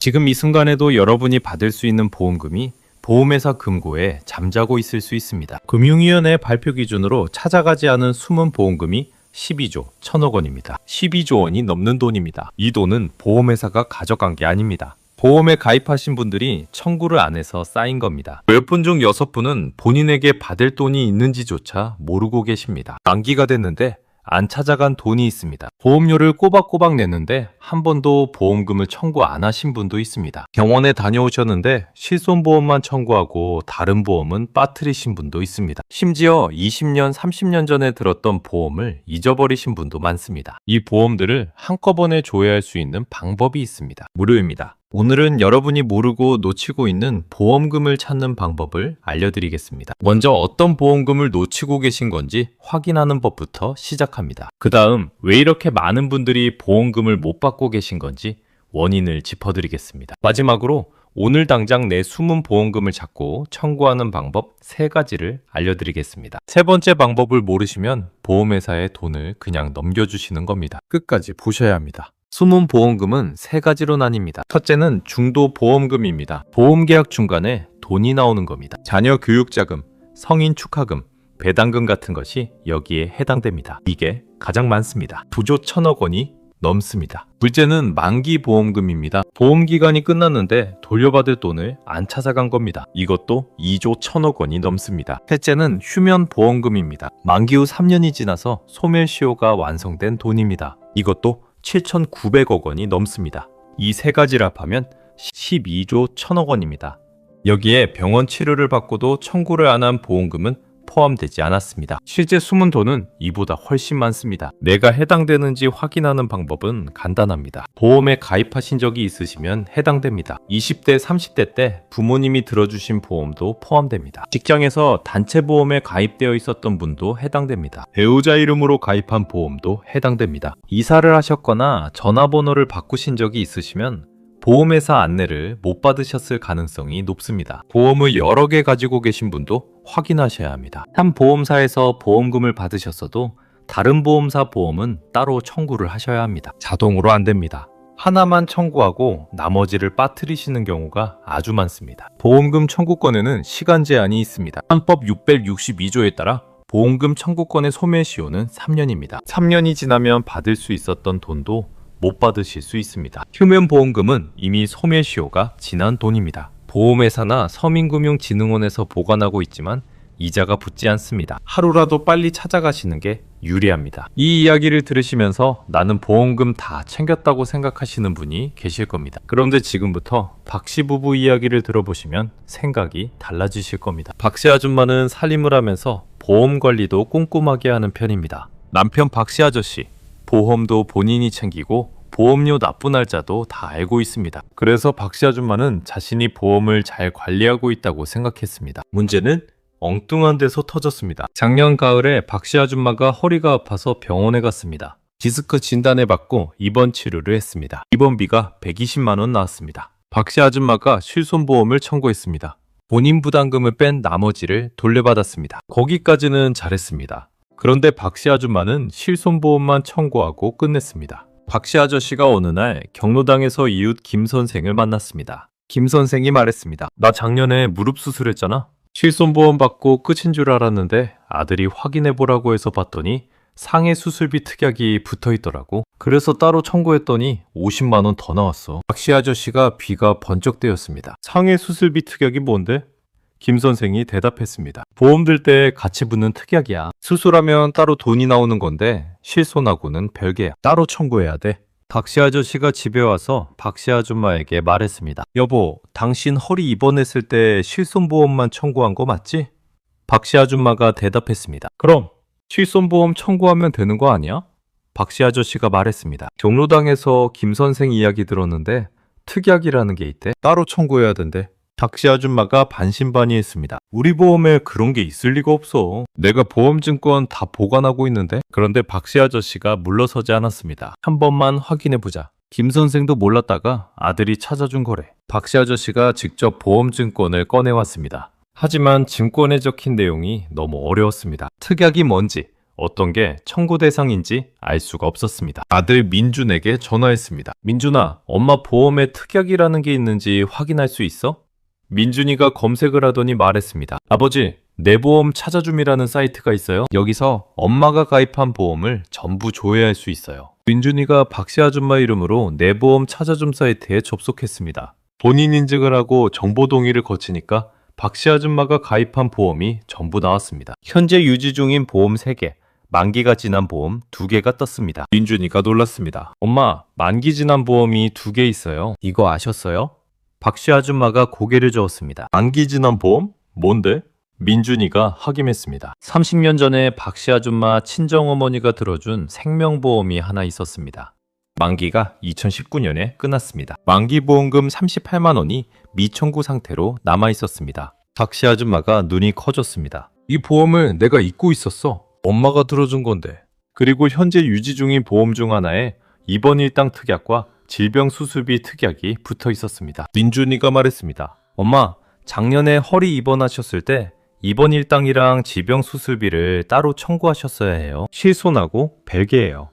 지금 이 순간에도 여러분이 받을 수 있는 보험금이 보험회사 금고에 잠자고 있을 수 있습니다. 금융위원회 발표 기준으로 찾아가지 않은 숨은 보험금이 12조 1천억 원입니다. 12조 원이 넘는 돈입니다. 이 돈은 보험회사가 가져간 게 아닙니다. 보험에 가입하신 분들이 청구를 안 해서 쌓인 겁니다. 10분 중 6분은 본인에게 받을 돈이 있는지조차 모르고 계십니다. 만기가 됐는데 안 찾아간 돈이 있습니다. 보험료를 꼬박꼬박 냈는데 한 번도 보험금을 청구 안 하신 분도 있습니다. 병원에 다녀오셨는데 실손보험만 청구하고 다른 보험은 빠뜨리신 분도 있습니다. 심지어 20년, 30년 전에 들었던 보험을 잊어버리신 분도 많습니다. 이 보험들을 한꺼번에 조회할 수 있는 방법이 있습니다. 무료입니다. 오늘은 여러분이 모르고 놓치고 있는 보험금을 찾는 방법을 알려드리겠습니다. 먼저 어떤 보험금을 놓치고 계신 건지 확인하는 법부터 시작합니다. 그 다음 왜 이렇게 많은 분들이 보험금을 못 받고 계신 건지 원인을 짚어드리겠습니다. 마지막으로 오늘 당장 내 숨은 보험금을 찾고 청구하는 방법 3가지를 알려드리겠습니다. 세 번째 방법을 모르시면 보험회사에 돈을 그냥 넘겨주시는 겁니다. 끝까지 보셔야 합니다. 숨은 보험금은 3가지로 나뉩니다. 첫째는 중도 보험금입니다. 보험계약 중간에 돈이 나오는 겁니다. 자녀 교육자금, 성인 축하금, 배당금 같은 것이 여기에 해당됩니다. 이게 가장 많습니다. 9조 1천억 원이 넘습니다. 둘째는 만기 보험금입니다. 보험기간이 끝났는데 돌려받을 돈을 안 찾아간 겁니다. 이것도 2조 1천억 원이 넘습니다. 셋째는 휴면 보험금입니다. 만기 후 3년이 지나서 소멸시효가 완성된 돈입니다. 이것도 7,900억 원이 넘습니다. 이 3가지를 합하면 12조 1천억 원입니다. 여기에 병원 치료를 받고도 청구를 안 한 보험금은 포함되지 않았습니다. 실제 숨은 돈은 이보다 훨씬 많습니다. 내가 해당되는지 확인하는 방법은 간단합니다. 보험에 가입하신 적이 있으시면 해당됩니다. 20대, 30대 때 부모님이 들어주신 보험도 포함됩니다. 직장에서 단체 보험에 가입되어 있었던 분도 해당됩니다. 배우자 이름으로 가입한 보험도 해당됩니다. 이사를 하셨거나 전화번호를 바꾸신 적이 있으시면 보험회사 안내를 못 받으셨을 가능성이 높습니다. 보험을 여러 개 가지고 계신 분도 확인하셔야 합니다. 한 보험사에서 보험금을 받으셨어도 다른 보험사 보험은 따로 청구를 하셔야 합니다. 자동으로 안 됩니다. 하나만 청구하고 나머지를 빠뜨리시는 경우가 아주 많습니다. 보험금 청구권에는 시간 제한이 있습니다. 헌법 662조에 따라 보험금 청구권의 소멸시효는 3년입니다. 3년이 지나면 받을 수 있었던 돈도 못 받으실 수 있습니다. 휴면보험금은 이미 소멸시효가 지난 돈입니다. 보험회사나 서민금융진흥원에서 보관하고 있지만 이자가 붙지 않습니다. 하루라도 빨리 찾아가시는 게 유리합니다. 이 이야기를 들으시면서 나는 보험금 다 챙겼다고 생각하시는 분이 계실 겁니다. 그런데 지금부터 박씨 부부 이야기를 들어보시면 생각이 달라지실 겁니다. 박씨 아줌마는 살림을 하면서 보험 관리도 꼼꼼하게 하는 편입니다. 남편 박씨 아저씨 보험도 본인이 챙기고 보험료 납부 날짜도 다 알고 있습니다. 그래서 박씨 아줌마는 자신이 보험을 잘 관리하고 있다고 생각했습니다. 문제는 엉뚱한 데서 터졌습니다. 작년 가을에 박씨 아줌마가 허리가 아파서 병원에 갔습니다. 디스크 진단을 받고 입원 치료를 했습니다. 입원비가 120만 원 나왔습니다. 박씨 아줌마가 실손보험을 청구했습니다. 본인 부담금을 뺀 나머지를 돌려받았습니다. 거기까지는 잘했습니다. 그런데 박씨 아줌마는 실손보험만 청구하고 끝냈습니다. 박씨 아저씨가 어느 날 경로당에서 이웃 김 선생을 만났습니다. 김 선생이 말했습니다. 나 작년에 무릎 수술했잖아. 실손보험 받고 끝인 줄 알았는데 아들이 확인해보라고 해서 봤더니 상해 수술비 특약이 붙어있더라고. 그래서 따로 청구했더니 50만 원 더 나왔어. 박씨 아저씨가 귀가 번쩍 뜨였습니다. 상해 수술비 특약이 뭔데? 김 선생이 대답했습니다. 보험 들 때 같이 붙는 특약이야. 수술하면 따로 돈이 나오는 건데 실손하고는 별개야. 따로 청구해야 돼. 박씨 아저씨가 집에 와서 박씨 아줌마에게 말했습니다. 여보, 당신 허리 입원했을 때 실손보험만 청구한 거 맞지? 박씨 아줌마가 대답했습니다. 그럼 실손보험 청구하면 되는 거 아니야? 박씨 아저씨가 말했습니다. 경로당에서 김 선생 이야기 들었는데 특약이라는 게 있대. 따로 청구해야 된대. 박씨 아줌마가 반신반의했습니다. 우리 보험에 그런 게 있을 리가 없어. 내가 보험증권 다 보관하고 있는데. 그런데 박씨 아저씨가 물러서지 않았습니다. 한 번만 확인해보자. 김 선생도 몰랐다가 아들이 찾아준 거래. 박씨 아저씨가 직접 보험증권을 꺼내왔습니다. 하지만 증권에 적힌 내용이 너무 어려웠습니다. 특약이 뭔지, 어떤 게 청구 대상인지 알 수가 없었습니다. 아들 민준에게 전화했습니다. 민준아, 엄마 보험에 특약이라는 게 있는지 확인할 수 있어? 민준이가 검색을 하더니 말했습니다. 아버지, 내 보험 찾아줌이라는 사이트가 있어요. 여기서 엄마가 가입한 보험을 전부 조회할 수 있어요. 민준이가 박씨 아줌마 이름으로 내 보험 찾아줌 사이트에 접속했습니다. 본인 인증을 하고 정보 동의를 거치니까 박씨 아줌마가 가입한 보험이 전부 나왔습니다. 현재 유지 중인 보험 3개, 만기가 지난 보험 2개가 떴습니다. 민준이가 놀랐습니다. 엄마, 만기 지난 보험이 2개 있어요. 이거 아셨어요? 박씨 아줌마가 고개를 저었습니다. 만기 지난 보험? 뭔데? 민준이가 확인했습니다. 30년 전에 박씨 아줌마 친정어머니가 들어준 생명보험이 하나 있었습니다. 만기가 2019년에 끝났습니다. 만기보험금 38만 원이 미청구 상태로 남아 있었습니다. 박씨 아줌마가 눈이 커졌습니다. 이 보험을 내가 잊고 있었어. 엄마가 들어준 건데. 그리고 현재 유지 중인 보험 중 하나에 입원 일당 특약과 질병 수술비 특약이 붙어 있었습니다. 민준이가 말했습니다. 엄마, 작년에 허리 입원하셨을 때 입원 일당이랑 질병 수술비를 따로 청구하셨어야 해요. 실손하고 별개예요.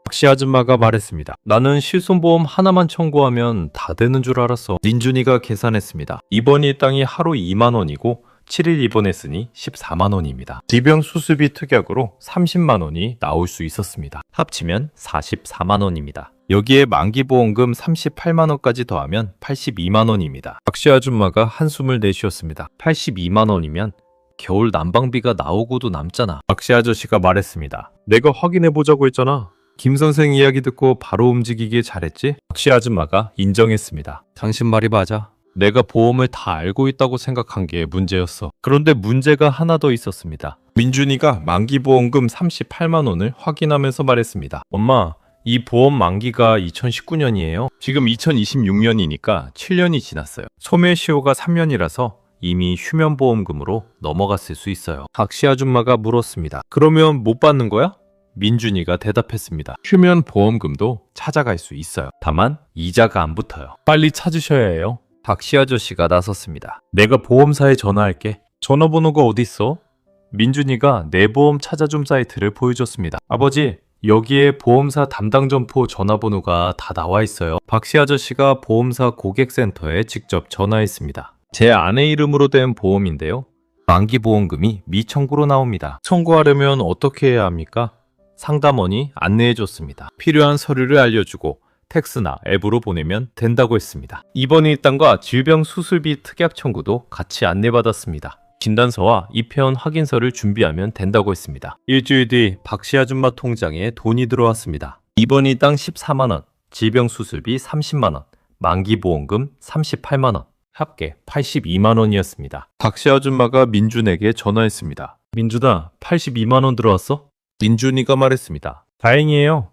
박씨 아줌마가 말했습니다. 나는 실손보험 하나만 청구하면 다 되는 줄 알았어. 민준이가 계산했습니다. 입원 일당이 하루 2만 원이고 7일 입원했으니 14만 원입니다. 질병 수술비 특약으로 30만 원이 나올 수 있었습니다. 합치면 44만 원입니다. 여기에 만기보험금 38만 원까지 더하면 82만 원입니다. 박씨 아줌마가 한숨을 내쉬었습니다. 82만 원이면 겨울 난방비가 나오고도 남잖아. 박씨 아저씨가 말했습니다. 내가 확인해보자고 했잖아. 김 선생 이야기 듣고 바로 움직이길 잘했지? 박씨 아줌마가 인정했습니다. 당신 말이 맞아. 내가 보험을 다 알고 있다고 생각한 게 문제였어. 그런데 문제가 하나 더 있었습니다. 민준이가 만기보험금 38만 원을 확인하면서 말했습니다. 엄마, 이 보험 만기가 2019년이에요. 지금 2026년이니까 7년이 지났어요. 소멸시효가 3년이라서 이미 휴면보험금으로 넘어갔을 수 있어요. 박씨 아줌마가 물었습니다. 그러면 못 받는 거야? 민준이가 대답했습니다. 휴면보험금도 찾아갈 수 있어요. 다만 이자가 안 붙어요. 빨리 찾으셔야 해요. 박씨 아저씨가 나섰습니다. 내가 보험사에 전화할게. 전화번호가 어딨어? 민준이가 내 보험 찾아줌 사이트를 보여줬습니다. 아버지, 여기에 보험사 담당 점포 전화번호가 다 나와 있어요. 박씨 아저씨가 보험사 고객센터에 직접 전화했습니다. 제 아내 이름으로 된 보험인데요. 만기보험금이 미청구로 나옵니다. 청구하려면 어떻게 해야 합니까? 상담원이 안내해줬습니다. 필요한 서류를 알려주고 텍스나 앱으로 보내면 된다고 했습니다. 입원 일당과 질병 수술비 특약 청구도 같이 안내받았습니다. 진단서와 입회원 확인서를 준비하면 된다고 했습니다. 일주일 뒤 박씨 아줌마 통장에 돈이 들어왔습니다. 입원 일당 14만 원, 질병 수술비 30만 원, 만기보험금 38만 원, 합계 82만 원이었습니다. 박씨 아줌마가 민준에게 전화했습니다. 민준아, 82만 원 들어왔어? 민준이가 말했습니다. 다행이에요.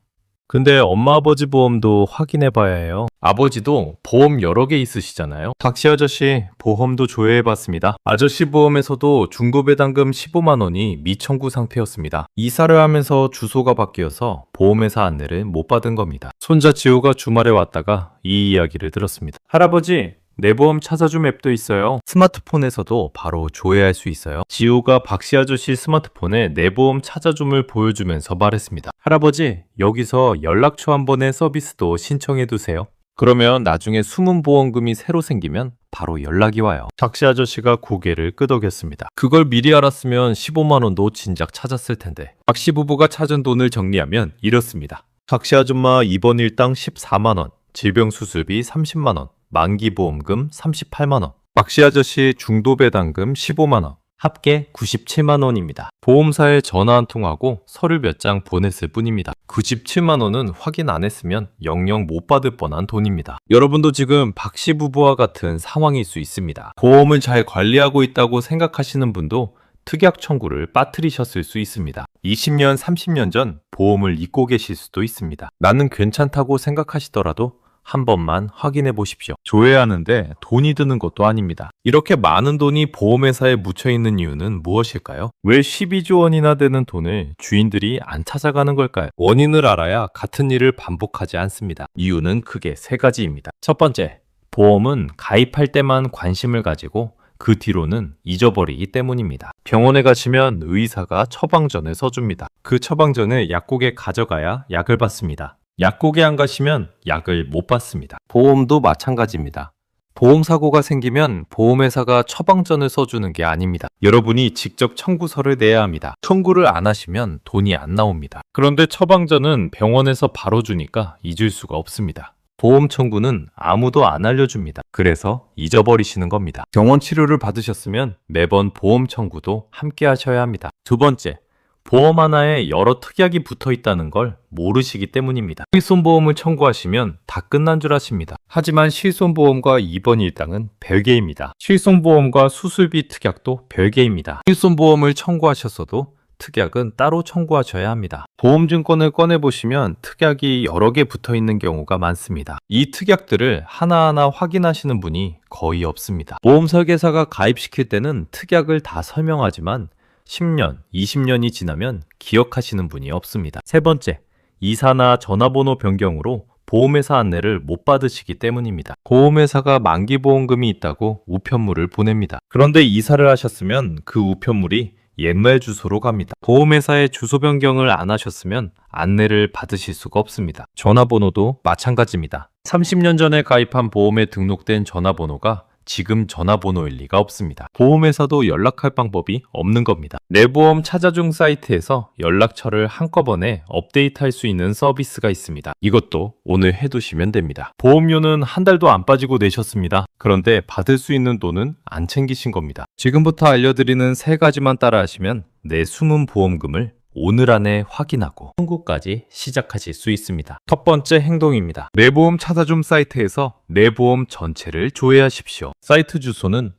근데 엄마 아버지 보험도 확인해 봐야 해요. 아버지도 보험 여러 개 있으시잖아요. 박씨 아저씨, 보험도 조회해 봤습니다. 아저씨 보험에서도 중도배당금 15만 원이 미청구 상태였습니다. 이사를 하면서 주소가 바뀌어서 보험회사 안내를 못 받은 겁니다. 손자 지호가 주말에 왔다가 이 이야기를 들었습니다. 할아버지, 내 보험 찾아줌 앱도 있어요. 스마트폰에서도 바로 조회할 수 있어요. 지호가 박씨 아저씨 스마트폰에 내 보험 찾아줌을 보여주면서 말했습니다. 할아버지, 여기서 연락처 한 번의 서비스도 신청해 두세요. 그러면 나중에 숨은 보험금이 새로 생기면 바로 연락이 와요. 박씨 아저씨가 고개를 끄덕였습니다. 그걸 미리 알았으면 15만 원도 진작 찾았을 텐데. 박씨 부부가 찾은 돈을 정리하면 이렇습니다. 박씨 아줌마 입원 일당 14만 원, 질병 수술비 30만 원, 만기보험금 38만 원, 박씨 아저씨 중도배당금 15만 원, 합계 97만 원입니다. 보험사에 전화 한 통하고 서류 몇 장 보냈을 뿐입니다. 97만 원은 확인 안 했으면 영영 못 받을 뻔한 돈입니다. 여러분도 지금 박씨 부부와 같은 상황일 수 있습니다. 보험을 잘 관리하고 있다고 생각하시는 분도 특약 청구를 빠뜨리셨을 수 있습니다. 20년, 30년 전 보험을 잊고 계실 수도 있습니다. 나는 괜찮다고 생각하시더라도 한 번만 확인해 보십시오. 조회하는데 돈이 드는 것도 아닙니다. 이렇게 많은 돈이 보험회사에 묻혀 있는 이유는 무엇일까요? 왜 12조 원이나 되는 돈을 주인들이 안 찾아가는 걸까요? 원인을 알아야 같은 일을 반복하지 않습니다. 이유는 크게 3가지입니다. 첫 번째, 보험은 가입할 때만 관심을 가지고 그 뒤로는 잊어버리기 때문입니다. 병원에 가시면 의사가 처방전을 써줍니다. 그 처방전을 약국에 가져가야 약을 받습니다. 약국에 안 가시면 약을 못 받습니다. 보험도 마찬가지입니다. 보험사고가 생기면 보험회사가 처방전을 써주는 게 아닙니다. 여러분이 직접 청구서를 내야 합니다. 청구를 안 하시면 돈이 안 나옵니다. 그런데 처방전은 병원에서 바로 주니까 잊을 수가 없습니다. 보험 청구는 아무도 안 알려줍니다. 그래서 잊어버리시는 겁니다. 병원 치료를 받으셨으면 매번 보험 청구도 함께 하셔야 합니다. 두 번째, 보험 하나에 여러 특약이 붙어 있다는 걸 모르시기 때문입니다. 실손보험을 청구하시면 다 끝난 줄 아십니다. 하지만 실손보험과 입원 일당은 별개입니다. 실손보험과 수술비 특약도 별개입니다. 실손보험을 청구하셨어도 특약은 따로 청구하셔야 합니다. 보험증권을 꺼내보시면 특약이 여러 개 붙어 있는 경우가 많습니다. 이 특약들을 하나하나 확인하시는 분이 거의 없습니다. 보험 설계사가 가입시킬 때는 특약을 다 설명하지만 10년, 20년이 지나면 기억하시는 분이 없습니다. 세 번째, 이사나 전화번호 변경으로 보험회사 안내를 못 받으시기 때문입니다. 보험회사가 만기보험금이 있다고 우편물을 보냅니다. 그런데 이사를 하셨으면 그 우편물이 옛날 주소로 갑니다. 보험회사에 주소 변경을 안 하셨으면 안내를 받으실 수가 없습니다. 전화번호도 마찬가지입니다. 30년 전에 가입한 보험에 등록된 전화번호가 지금 전화번호일 리가 없습니다. 보험회사도 연락할 방법이 없는 겁니다. 내 보험 찾아중 사이트에서 연락처를 한꺼번에 업데이트할 수 있는 서비스가 있습니다. 이것도 오늘 해두시면 됩니다. 보험료는 한 달도 안 빠지고 내셨습니다. 그런데 받을 수 있는 돈은 안 챙기신 겁니다. 지금부터 알려드리는 세 가지만 따라하시면 내 숨은 보험금을 오늘 안에 확인하고 청구까지 시작하실 수 있습니다. 첫 번째 행동입니다. 내 보험 찾아줌 사이트에서 내 보험 전체를 조회하십시오. 사이트 주소는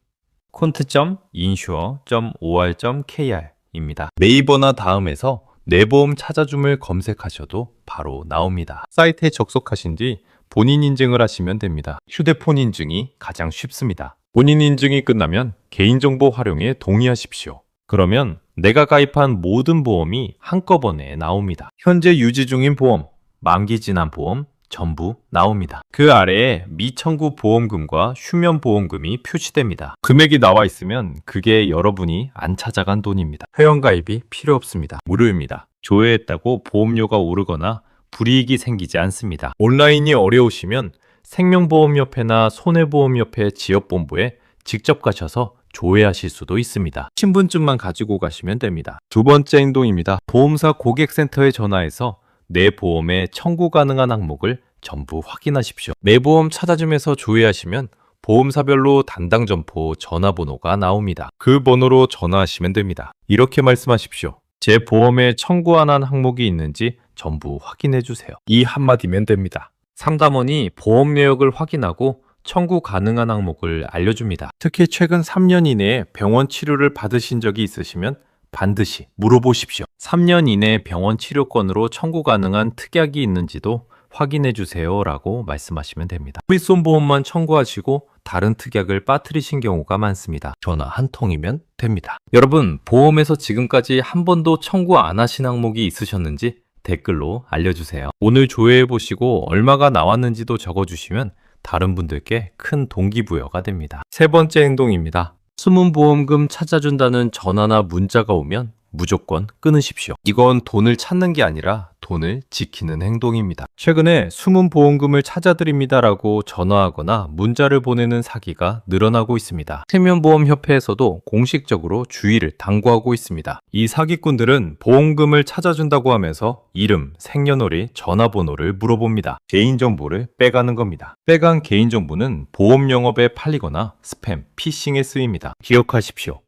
cont.insure.or.kr입니다. 네이버나 다음에서 내 보험 찾아줌을 검색하셔도 바로 나옵니다. 사이트에 접속하신 뒤 본인 인증을 하시면 됩니다. 휴대폰 인증이 가장 쉽습니다. 본인 인증이 끝나면 개인정보 활용에 동의하십시오. 그러면 내가 가입한 모든 보험이 한꺼번에 나옵니다. 현재 유지 중인 보험, 만기 지난 보험 전부 나옵니다. 그 아래에 미청구 보험금과 휴면 보험금이 표시됩니다. 금액이 나와 있으면 그게 여러분이 안 찾아간 돈입니다. 회원가입이 필요 없습니다. 무료입니다. 조회했다고 보험료가 오르거나 불이익이 생기지 않습니다. 온라인이 어려우시면 생명보험협회나 손해보험협회 지역본부에 직접 가셔서 조회하실 수도 있습니다. 신분증만 가지고 가시면 됩니다. 두 번째 행동입니다. 보험사 고객센터에 전화해서 내 보험에 청구 가능한 항목을 전부 확인하십시오. 내 보험 찾아줌에서 조회하시면 보험사별로 담당 점포 전화번호가 나옵니다. 그 번호로 전화하시면 됩니다. 이렇게 말씀하십시오. 제 보험에 청구 안 한 항목이 있는지 전부 확인해 주세요. 이 한마디면 됩니다. 상담원이 보험 내역을 확인하고 청구 가능한 항목을 알려줍니다. 특히 최근 3년 이내에 병원 치료를 받으신 적이 있으시면 반드시 물어보십시오. 3년 이내 병원 치료권으로 청구 가능한 특약이 있는지도 확인해 주세요 라고 말씀하시면 됩니다. 실손보험만 청구하시고 다른 특약을 빠뜨리신 경우가 많습니다. 전화 한 통이면 됩니다. 여러분, 보험에서 지금까지 한 번도 청구 안 하신 항목이 있으셨는지 댓글로 알려주세요. 오늘 조회해보시고 얼마가 나왔는지도 적어주시면 다른 분들께 큰 동기부여가 됩니다. 세 번째 행동입니다. 숨은 보험금 찾아준다는 전화나 문자가 오면 무조건 끊으십시오. 이건 돈을 찾는 게 아니라 돈을 지키는 행동입니다. 최근에 숨은 보험금을 찾아드립니다라고 전화하거나 문자를 보내는 사기가 늘어나고 있습니다. 생명보험협회에서도 공식적으로 주의를 당부하고 있습니다. 이 사기꾼들은 보험금을 찾아준다고 하면서 이름, 생년월일, 전화번호를 물어봅니다. 개인정보를 빼가는 겁니다. 빼간 개인정보는 보험 영업에 팔리거나 스팸, 피싱에 쓰입니다. 기억하십시오.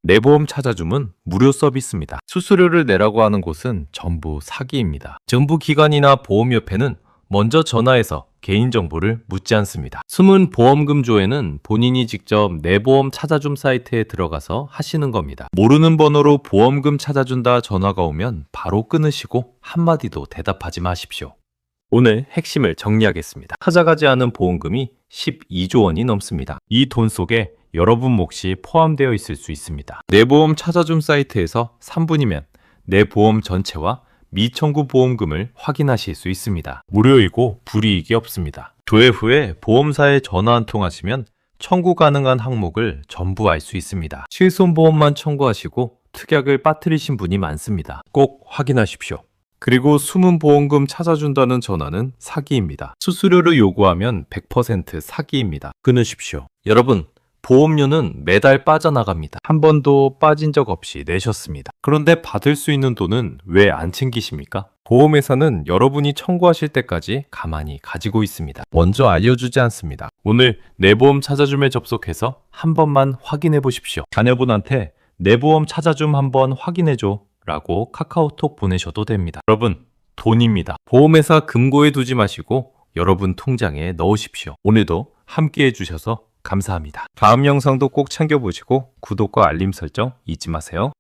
내 보험 찾아줌은 무료 서비스입니다. 수수료를 내라고 하는 곳은 전부 사기입니다. 정부기관이나 보험협회는 먼저 전화해서 개인정보를 묻지 않습니다. 숨은 보험금 조회는 본인이 직접 내 보험 찾아줌 사이트에 들어가서 하시는 겁니다. 모르는 번호로 보험금 찾아준다 전화가 오면 바로 끊으시고 한마디도 대답하지 마십시오. 오늘 핵심을 정리하겠습니다. 찾아가지 않은 보험금이 12조 원이 넘습니다. 이 돈 속에 여러분 몫이 포함되어 있을 수 있습니다. 내 보험 찾아줌 사이트에서 3분이면 내 보험 전체와 미청구 보험금을 확인하실 수 있습니다. 무료이고 불이익이 없습니다. 조회 후에 보험사에 전화 한 통 하시면 청구 가능한 항목을 전부 알 수 있습니다. 실손보험만 청구하시고 특약을 빠뜨리신 분이 많습니다. 꼭 확인하십시오. 그리고 숨은 보험금 찾아준다는 전화는 사기입니다. 수수료를 요구하면 100% 사기입니다. 끊으십시오. 여러분, 보험료는 매달 빠져나갑니다. 한 번도 빠진 적 없이 내셨습니다. 그런데 받을 수 있는 돈은 왜 안 챙기십니까? 보험회사는 여러분이 청구하실 때까지 가만히 가지고 있습니다. 먼저 알려주지 않습니다. 오늘 내 보험 찾아줌에 접속해서 한 번만 확인해 보십시오. 자녀분한테 내 보험 찾아줌 한번 확인해줘 라고 카카오톡 보내셔도 됩니다. 여러분, 돈입니다. 보험회사 금고에 두지 마시고 여러분 통장에 넣으십시오. 오늘도 함께 해주셔서 감사합니다. 다음 영상도 꼭 챙겨보시고 구독과 알림 설정 잊지 마세요.